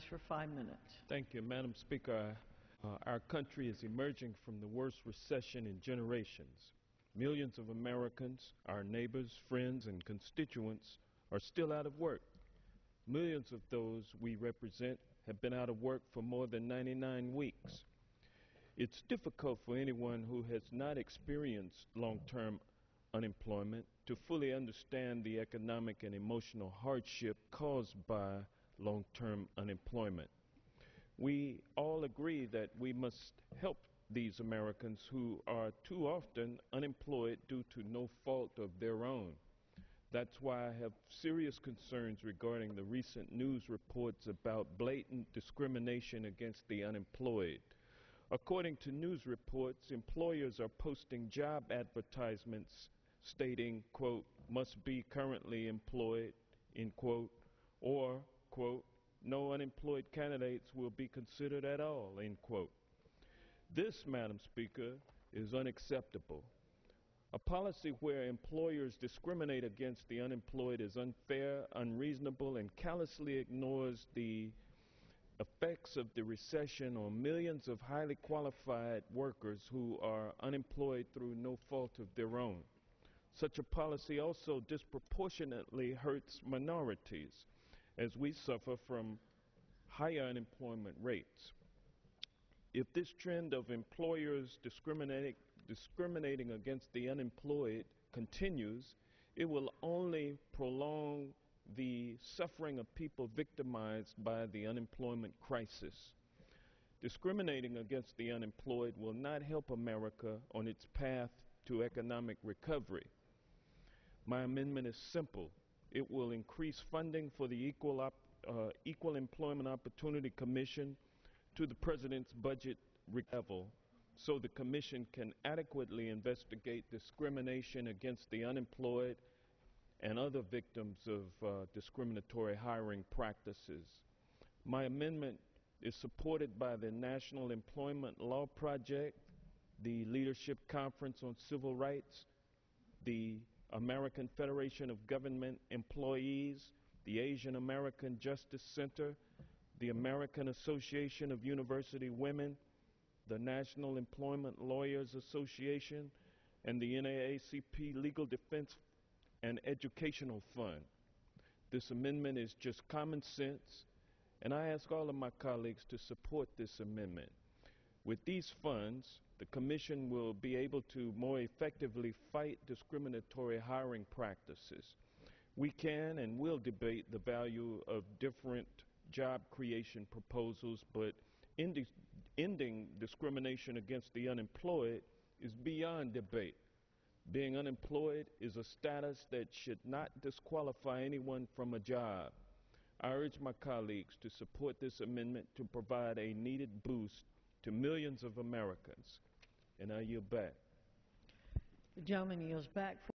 recognized for 5 minutes. Thank you, Madam Speaker. Our country is emerging from the worst recession in generations. Millions of Americans, our neighbors, friends, and constituents, are still out of work. Millions of those we represent have been out of work for more than 99 weeks. It's difficult for anyone who has not experienced long-term unemployment to fully understand the economic and emotional hardship caused by long-term unemployment. We all agree that we must help these Americans who are too often unemployed due to no fault of their own. That's why I have serious concerns regarding the recent news reports about blatant discrimination against the unemployed. According to news reports, employers are posting job advertisements stating, quote, must be currently employed, end quote, or, quote, no unemployed candidates will be considered at all, end quote. This, Madam Speaker, is unacceptable. A policy where employers discriminate against the unemployed is unfair, unreasonable, and callously ignores the effects of the recession on millions of highly qualified workers who are unemployed through no fault of their own. Such a policy also disproportionately hurts minorities, as we suffer from higher unemployment rates. If this trend of employers discriminating against the unemployed continues, it will only prolong the suffering of people victimized by the unemployment crisis. Discriminating against the unemployed will not help America on its path to economic recovery. My amendment is simple. It will increase funding for the Equal Employment Opportunity Commission to the President's budget level so the Commission can adequately investigate discrimination against the unemployed and other victims of discriminatory hiring practices. My amendment is supported by the National Employment Law Project, the Leadership Conference on Civil Rights, the American Federation of Government Employees, the Asian American Justice Center, the American Association of University Women, the National Employment Lawyers Association, and the NAACP Legal Defense and Educational Fund. This amendment is just common sense, and I ask all of my colleagues to support this amendment. With these funds, the Commission will be able to more effectively fight discriminatory hiring practices. We can and will debate the value of different job creation proposals, but ending discrimination against the unemployed is beyond debate. Being unemployed is a status that should not disqualify anyone from a job. I urge my colleagues to support this amendment to provide a needed boost to millions of Americans. And I yield back. The gentleman yields back.